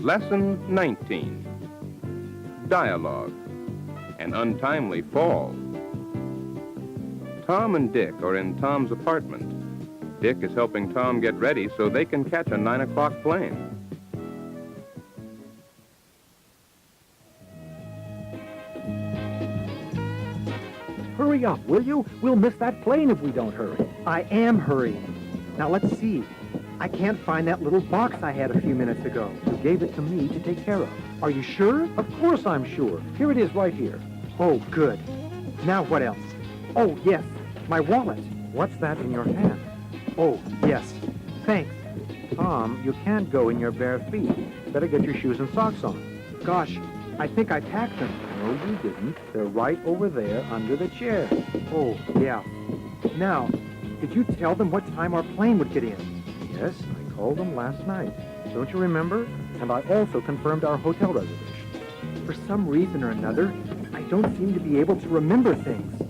Lesson 19. Dialogue. An untimely fall. Tom and Dick are in Tom's apartment. Dick is helping Tom get ready so they can catch a 9 o'clock plane. Hurry up, will you? We'll miss that plane if we don't hurry. I am hurrying. Now let's see. I can't find that little box I had a few minutes ago. You gave it to me to take care of. Are you sure? Of course I'm sure. Here it is right here. Oh, good. Now what else? Oh, yes, my wallet. What's that in your hand? Oh, yes. Thanks. Tom, you can't go in your bare feet. Better get your shoes and socks on. Gosh, I think I packed them. No, you didn't. They're right over there under the chair. Oh, yeah. Now, did you tell them what time our plane would get in? Yes, I called them last night. Don't you remember? And I also confirmed our hotel reservation. For some reason or another, I don't seem to be able to remember things.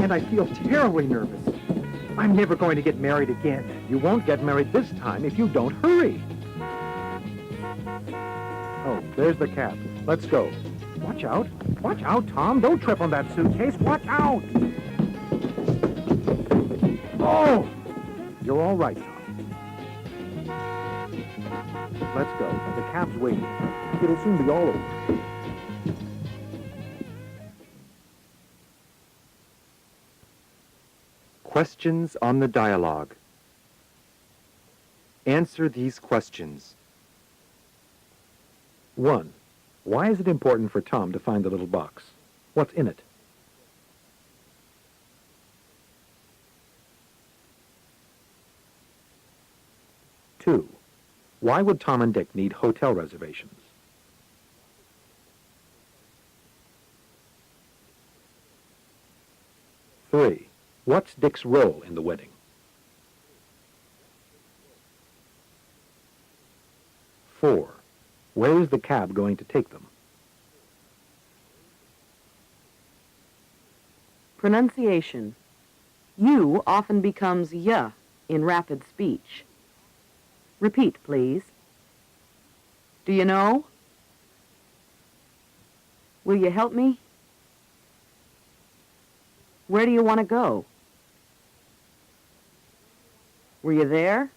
And I feel terribly nervous. I'm never going to get married again. You won't get married this time if you don't hurry. Oh, there's the cab. Let's go. Watch out. Watch out, Tom. Don't trip on that suitcase. Watch out. Oh! You're all right, Tom. Let's go. The cab's waiting. It'll soon be all over. Questions on the dialogue. Answer these questions. 1. Why is it important for Tom to find the little box? What's in it? 2. Why would Tom and Dick need hotel reservations? 3. What's Dick's role in the wedding? 4. Where is the cab going to take them? Pronunciation. You often becomes y in rapid speech. Repeat, please. Do you know? Will you help me? Where do you want to go? Were you there?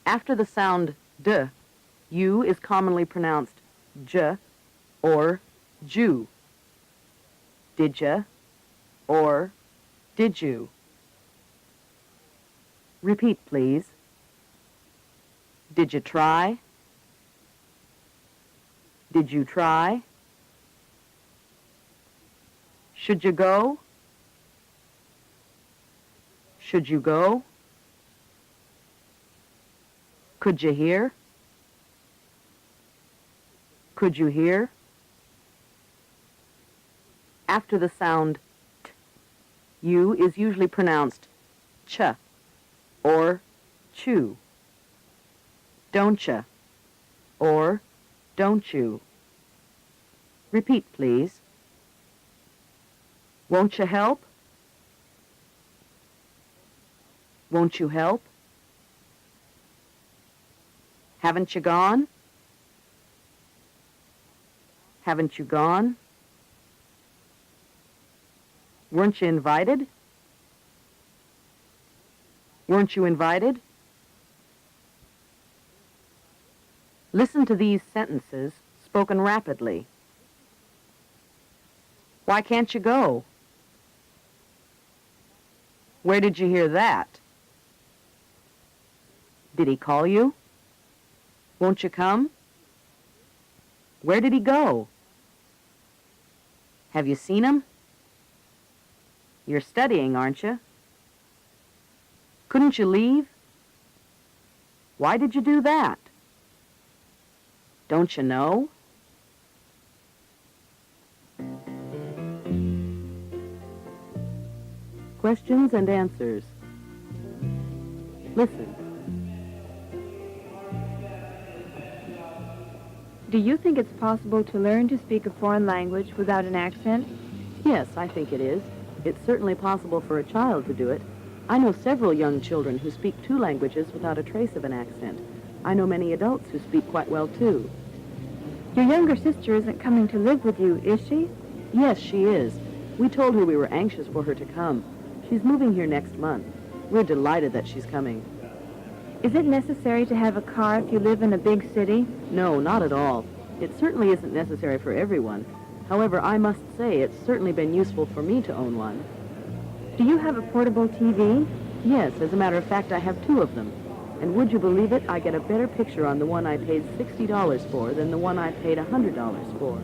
After the sound d, U is commonly pronounced j or ju. Did ya or did you? Repeat, please. Did you try? Did you try? Should you go? Should you go? Could you hear? Could you hear? After the sound t, U is usually pronounced ch or chew. Don't ya or don't you? Repeat, please. Won't you help? Won't you help? Haven't you gone? Haven't you gone? Weren't you invited? Weren't you invited? Listen to these sentences spoken rapidly. Why can't you go? Where did you hear that? Did he call you? Won't you come? Where did he go? Have you seen him? You're studying, aren't you? Couldn't you leave? Why did you do that? Don't you know? Questions and answers. Listen. Do you think it's possible to learn to speak a foreign language without an accent? Yes, I think it is. It's certainly possible for a child to do it. I know several young children who speak 2 languages without a trace of an accent. I know many adults who speak quite well, too. Your younger sister isn't coming to live with you, is she? Yes, she is. We told her we were anxious for her to come. She's moving here next month. We're delighted that she's coming. Is it necessary to have a car if you live in a big city? No, not at all. It certainly isn't necessary for everyone. However, I must say it's certainly been useful for me to own one. Do you have a portable TV? Yes, as a matter of fact, I have 2 of them. And would you believe it, I get a better picture on the one I paid $60 for than the one I paid $100 for.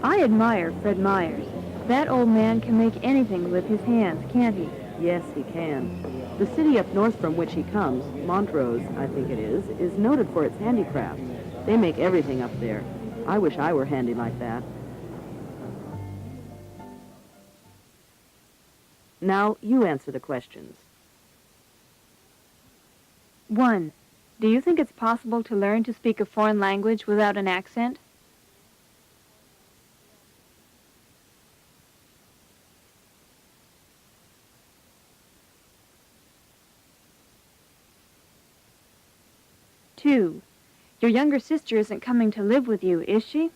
I admire Fred Myers. That old man can make anything with his hands, can't he? Yes, he can. The city up north from which he comes, Montrose, I think it is noted for its handicraft. They make everything up there. I wish I were handy like that. Now, you answer the questions. 1. Do you think it's possible to learn to speak a foreign language without an accent? 2. Your younger sister isn't coming to live with you, is she?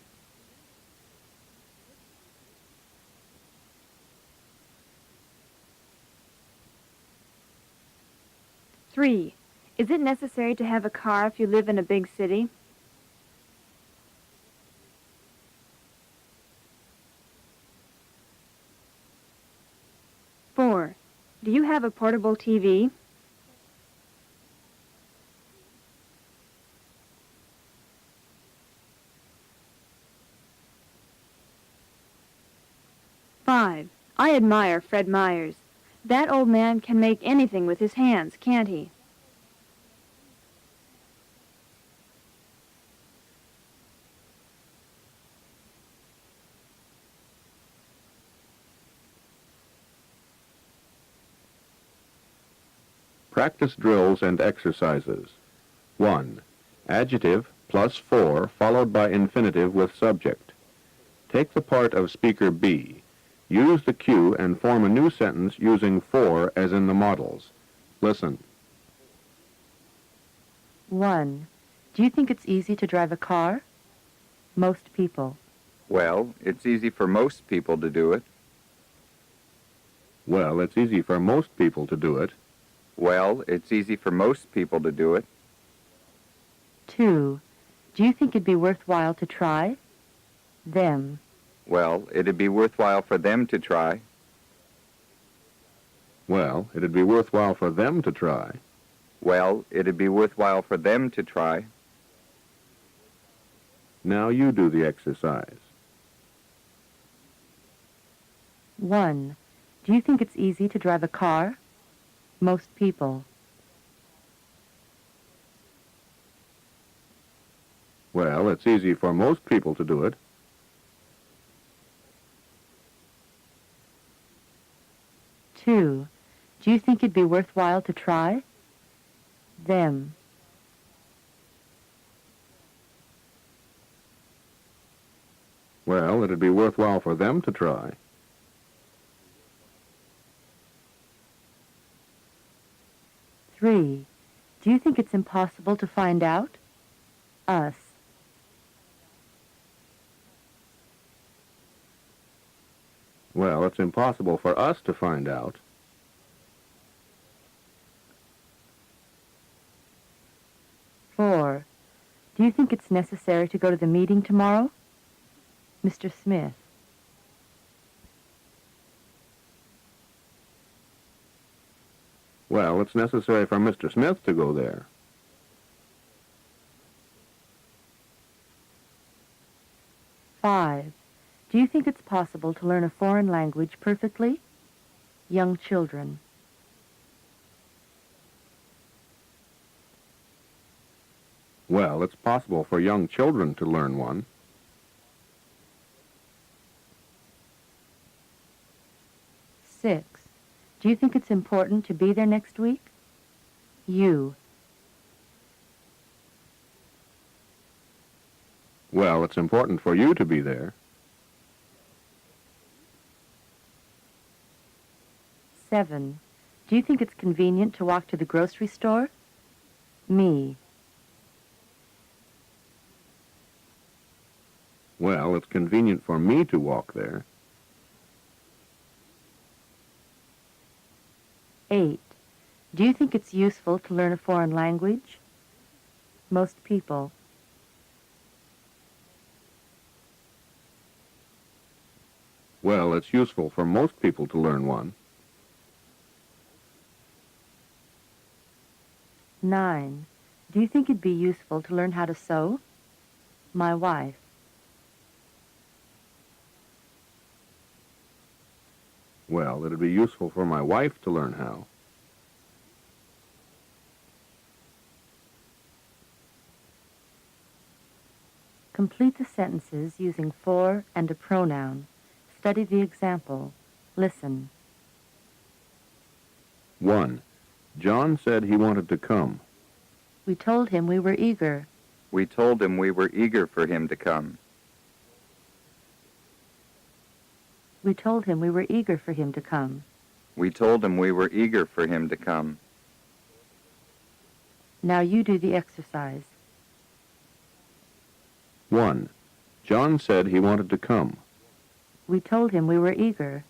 3. Is it necessary to have a car if you live in a big city? 4. Do you have a portable TV? 5. I admire Fred Myers. That old man can make anything with his hands, can't he? Practice drills and exercises. 1. Adjective plus 4 followed by infinitive with subject. Take the part of speaker B. Use the cue and form a new sentence using 4 as in the models. Listen. 1. Do you think it's easy to drive a car? Most people. Well, it's easy for most people to do it. Well, it's easy for most people to do it. Well, it's easy for most people to do it. 2. Do you think it'd be worthwhile to try? Them. Well, it'd be worthwhile for them to try. Well, it'd be worthwhile for them to try. Well, it'd be worthwhile for them to try. Now you do the exercise. 1. Do you think it's easy to drive a car? Most people. Well, it's easy for most people to do it. 2. Do you think it'd be worthwhile to try? Them. Well, it'd be worthwhile for them to try. 3. Do you think it's impossible to find out? Us. Well, it's impossible for us to find out. 4. Do you think it's necessary to go to the meeting tomorrow? Mr. Smith. Well, it's necessary for Mr. Smith to go there. 5. Do you think it's possible to learn a foreign language perfectly? Young children. Well, it's possible for young children to learn one. 6. Do you think it's important to be there next week? You. Well, it's important for you to be there. 7. Do you think it's convenient to walk to the grocery store? Me. Well, it's convenient for me to walk there. 8. Do you think it's useful to learn a foreign language? Most people. Well, it's useful for most people to learn one. 9. Do you think it'd be useful to learn how to sew? My wife. Well, it'd be useful for my wife to learn how. Complete the sentences using for and a pronoun. Study the example. Listen. 1. John said he wanted to come. We told him we were eager. We told him we were eager for him to come. We told him we were eager for him to come. We told him we were eager for him to come. Now you do the exercise. 1. John said he wanted to come. We told him we were eager.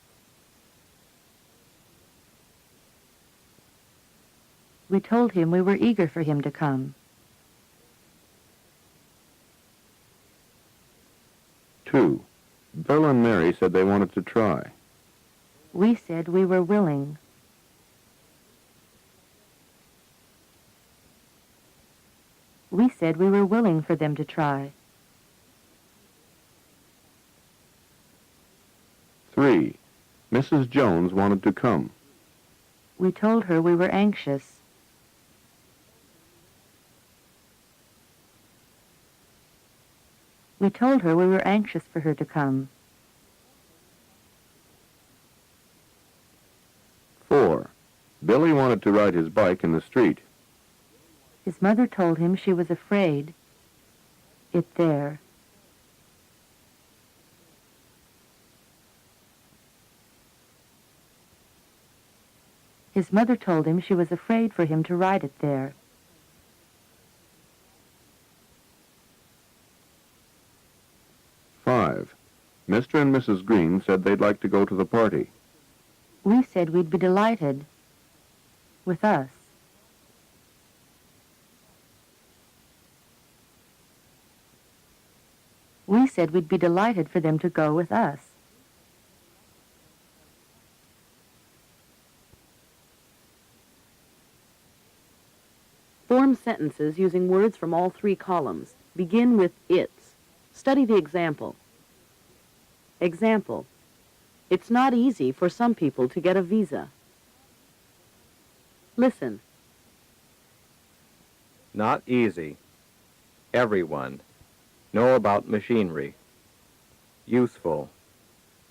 We told him we were eager for him to come. 2. Bill and Mary said they wanted to try. We said we were willing. We said we were willing for them to try. 3. Mrs. Jones wanted to come. We told her we were anxious. We told her we were anxious for her to come. 4. Billy wanted to ride his bike in the street. His mother told him she was afraid. It there. His mother told him she was afraid for him to ride it there. 5. Mr. and Mrs. Green said they'd like to go to the party. We said we'd be delighted. With us. We said we'd be delighted for them to go with us. Form sentences using words from all three columns. Begin with it's. Study the example. Example. It's not easy for some people to get a visa. Listen. Not easy. Everyone. Know about machinery. Useful.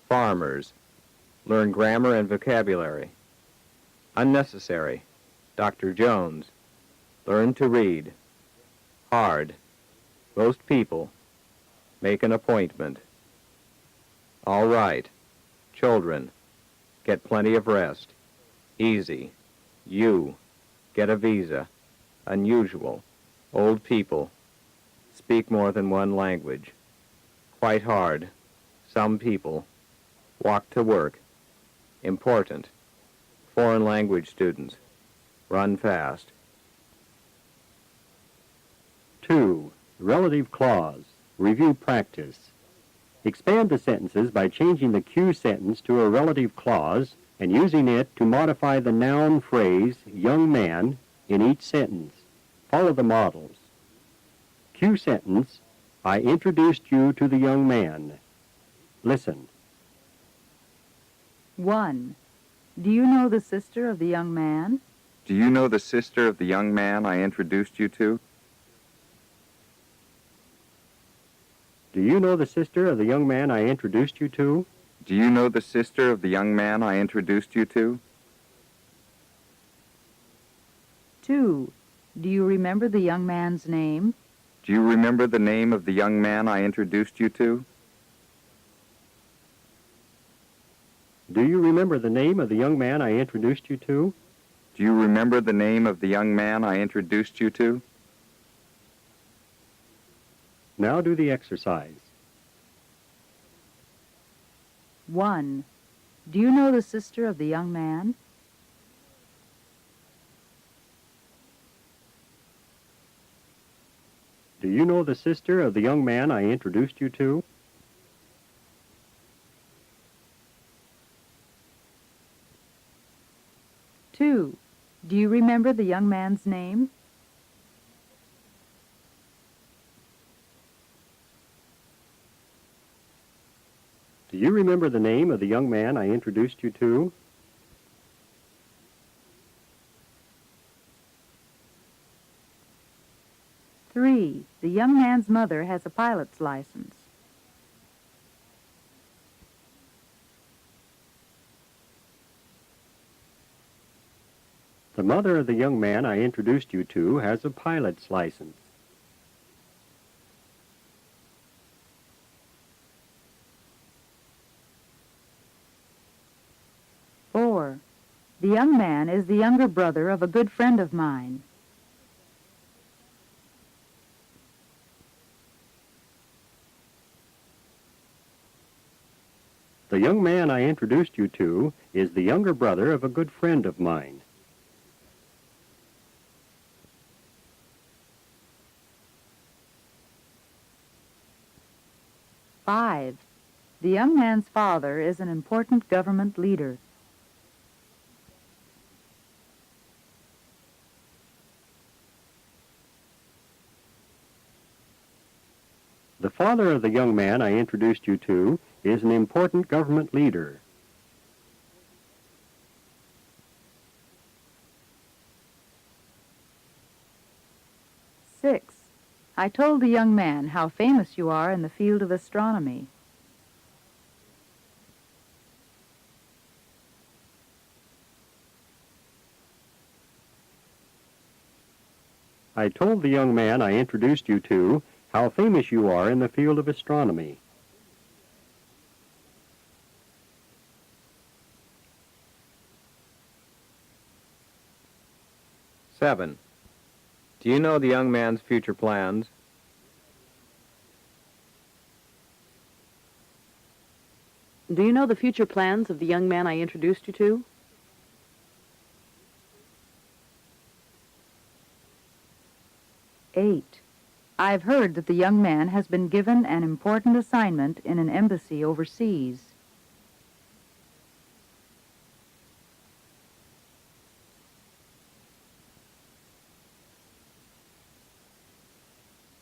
Farmers. Learn grammar and vocabulary. Unnecessary. Dr. Jones. Learn to read. Hard. Most people. Make an appointment. All right. Children. Get plenty of rest. Easy. You. Get a visa. Unusual. Old people. Speak more than one language. Quite hard. Some people. Walk to work. Important. Foreign language students. Run fast. 2. Relative clause. Review practice. Expand the sentences by changing the cue sentence to a relative clause and using it to modify the noun phrase young man in each sentence. Follow the models. Cue sentence, I introduced you to the young man. Listen. 1. Do you know the sister of the young man? Do you know the sister of the young man I introduced you to? Do you know the sister of the young man I introduced you to? Do you know the sister of the young man I introduced you to? 2. Do you remember the young man's name? Do you remember the name of the young man I introduced you to? Do you remember the name of the young man I introduced you to? Do you remember the name of the young man I introduced you to? Now do the exercise. 1. Do you know the sister of the young man? Do you know the sister of the young man I introduced you to? Two. Do you remember the young man's name? Do you remember the name of the young man I introduced you to? Three. The young man's mother has a pilot's license. The mother of the young man I introduced you to has a pilot's license. Four. The young man is the younger brother of a good friend of mine. The young man I introduced you to is the younger brother of a good friend of mine. Five. The young man's father is an important government leader. The father of the young man I introduced you to is an important government leader. Six. I told the young man how famous you are in the field of astronomy. I told the young man I introduced you to how famous you are in the field of astronomy. Seven. Do you know the young man's future plans? Do you know the future plans of the young man I introduced you to? Eight. I've heard that the young man has been given an important assignment in an embassy overseas.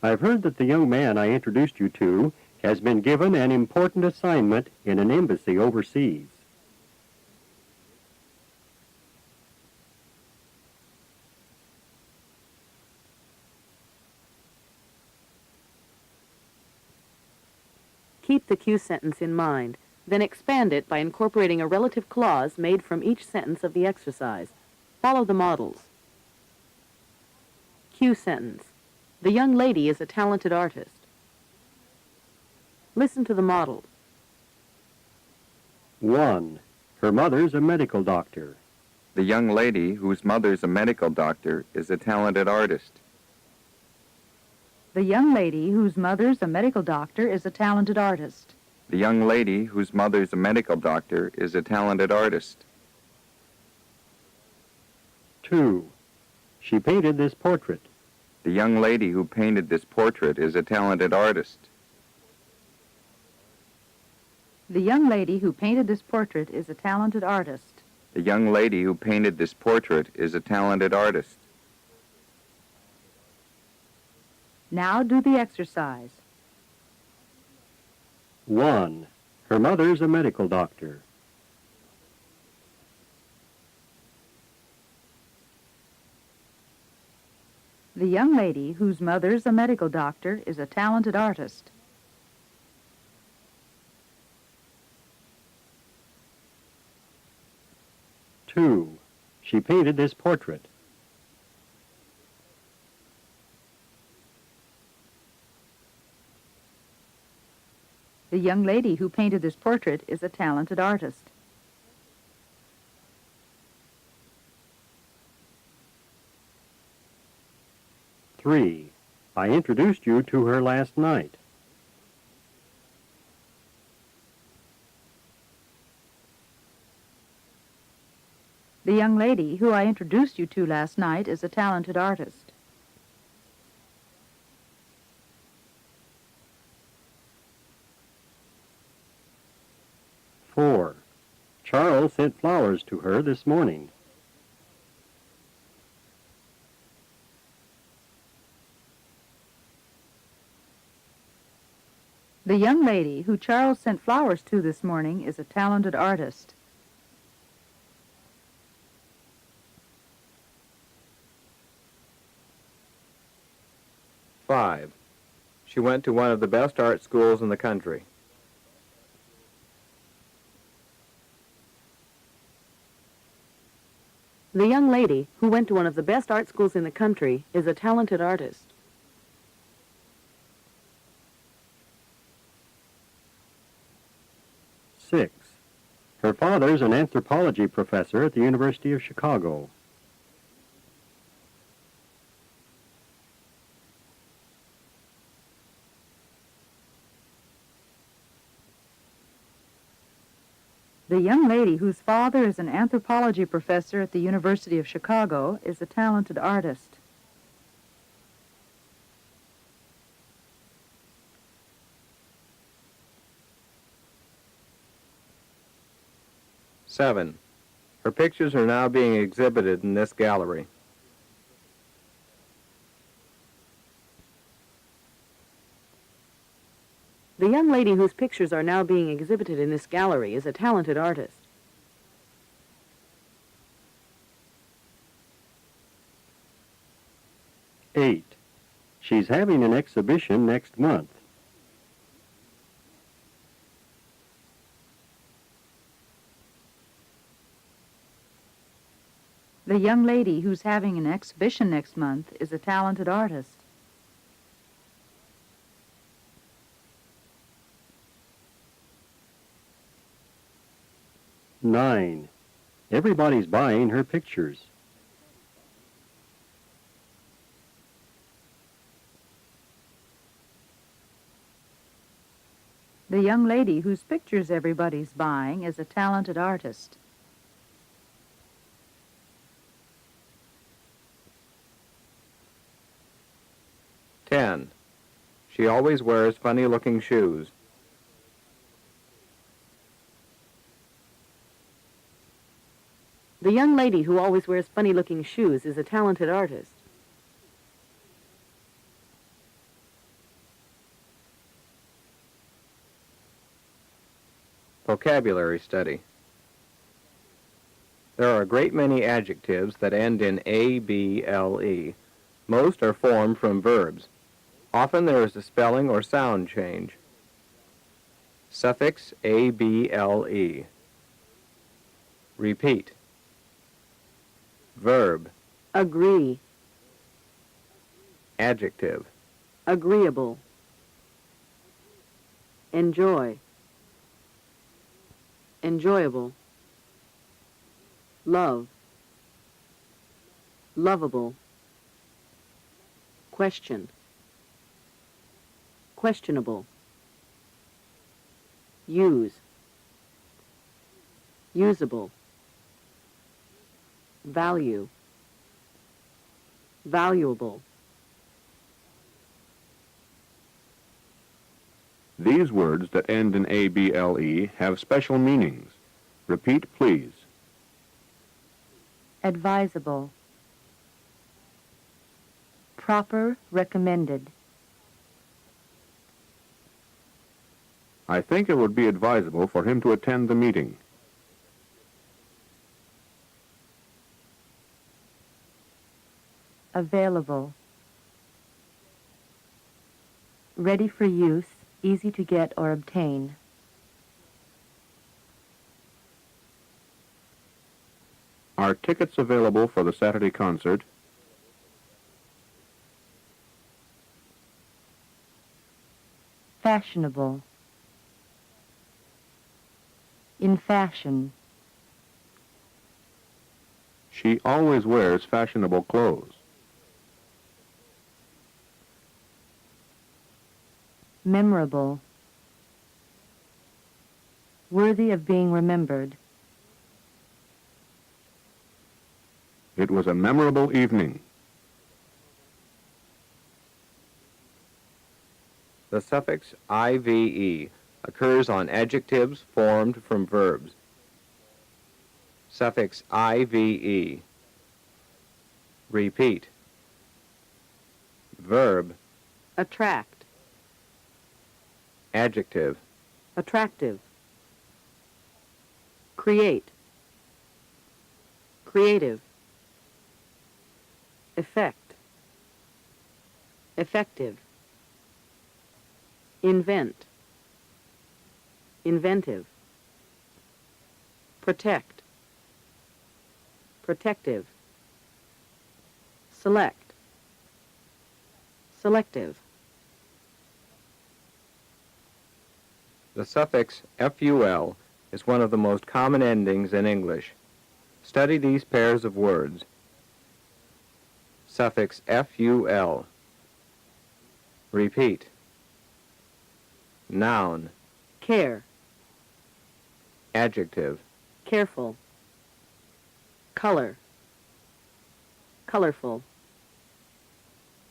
I've heard that the young man I introduced you to has been given an important assignment in an embassy overseas. Keep the cue sentence in mind, then expand it by incorporating a relative clause made from each sentence of the exercise. Follow the models. Cue sentence. The young lady is a talented artist. Listen to the models. 1. Her mother's a medical doctor. The young lady, whose mother's a medical doctor, is a talented artist. The young lady whose mother's a medical doctor is a talented artist. The young lady, whose mother's a medical doctor, is a talented artist. 2. She painted this portrait. The young lady who painted this portrait is a talented artist. The young lady who painted this portrait is a talented artist. The young lady who painted this portrait is a talented artist. Now do the exercise. 1. Her mother's a medical doctor. The young lady whose mother's a medical doctor is a talented artist. Two. She painted this portrait. The young lady who painted this portrait is a talented artist. 3. I introduced you to her last night. The young lady who I introduced you to last night is a talented artist. Four. Charles sent flowers to her this morning. The young lady who Charles sent flowers to this morning is a talented artist. Five. She went to one of the best art schools in the country. The young lady who went to one of the best art schools in the country is a talented artist. Six. Her father's an anthropology professor at the University of Chicago. The young lady whose father is an anthropology professor at the University of Chicago is a talented artist. Seven. Her pictures are now being exhibited in this gallery. The young lady whose pictures are now being exhibited in this gallery is a talented artist. Eight. She's having an exhibition next month. The young lady who's having an exhibition next month is a talented artist. Nine. Everybody's buying her pictures. The young lady whose pictures everybody's buying is a talented artist. Ten. She always wears funny-looking shoes. The young lady who always wears funny-looking shoes is a talented artist. Vocabulary study. There are a great many adjectives that end in A-B-L-E. Most are formed from verbs. Often there is a spelling or sound change. Suffix A-B-L-E. Repeat. Verb. Agree. Adjective. Agreeable. Enjoy. Enjoyable. Love. Lovable. Question. Questionable. Use. Usable. Value. Valuable. These words that end in A-B-L-E have special meanings. Repeat, please. Advisable. Proper, recommended. I think it would be advisable for him to attend the meeting. Available. Ready for use, easy to get or obtain. Are tickets available for the Saturday concert? Fashionable. In fashion. She always wears fashionable clothes. Memorable. Worthy of being remembered. It was a memorable evening. The suffix IVE occurs on adjectives formed from verbs. Suffix IVE. Repeat. Verb, Attract. adjective, Attractive. Create. Creative. Effect. Effective. Invent. Inventive. Protect. Protective. Select. Selective. The suffix FUL is one of the most common endings in English. Study these pairs of words. Suffix FUL. Repeat. Noun, Care. adjective, Careful. Color. Colorful.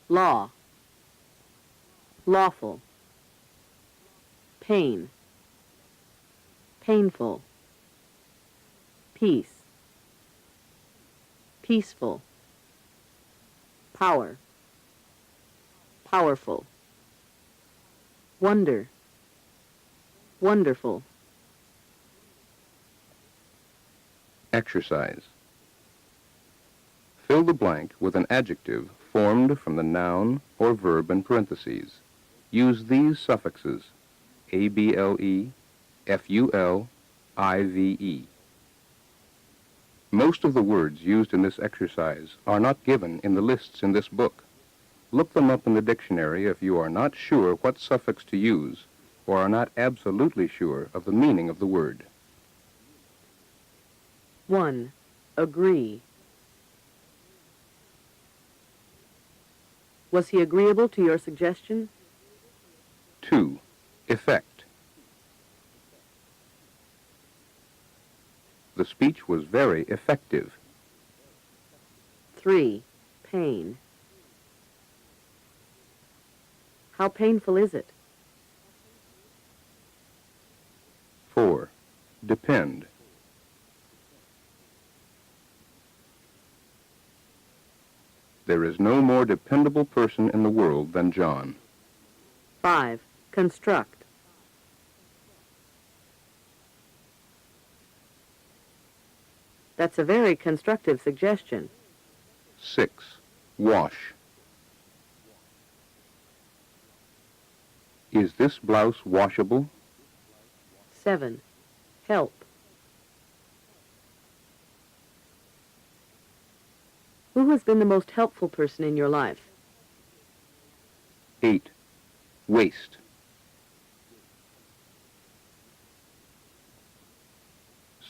Law. Lawful. Pain. Painful. Peace. Peaceful. Power. Powerful. Wonder. Wonderful. Exercise. Fill the blank with an adjective formed from the noun or verb in parentheses. Use these suffixes: able, ful, ive. Most of the words used in this exercise are not given in the lists in this book. Look them up in the dictionary if you are not sure what suffix to use or are not absolutely sure of the meaning of the word. 1. Agree. Was he agreeable to your suggestion? 2. Effect. The speech was very effective. 3. Pain. How painful is it? 4. Depend. There is no more dependable person in the world than John. 5. Construct. That's a very constructive suggestion. 6. Wash. Is this blouse washable? 7. Help. Who has been the most helpful person in your life? 8. Waste.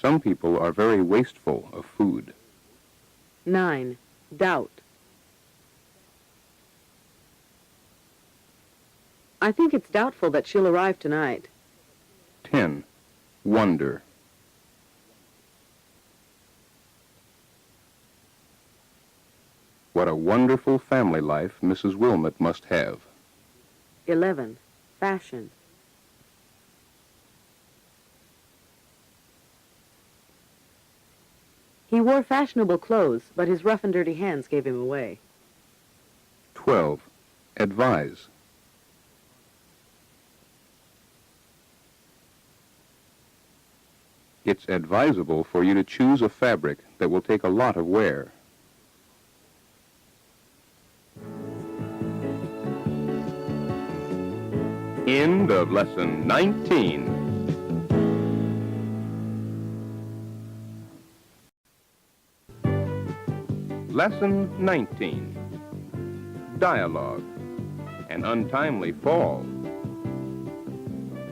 Some people are very wasteful of food. 9. Doubt. I think it's doubtful that she'll arrive tonight. 10. Wonder. What a wonderful family life Mrs. Wilmot must have. 11. Fashion. He wore fashionable clothes, but his rough and dirty hands gave him away. 12. Advise. It's advisable for you to choose a fabric that will take a lot of wear. End of Lesson 19. Lesson 19. Dialogue. An untimely fall.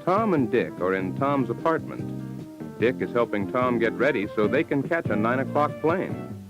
Tom and Dick are in Tom's apartment. Dick is helping Tom get ready so they can catch a 9 o'clock plane.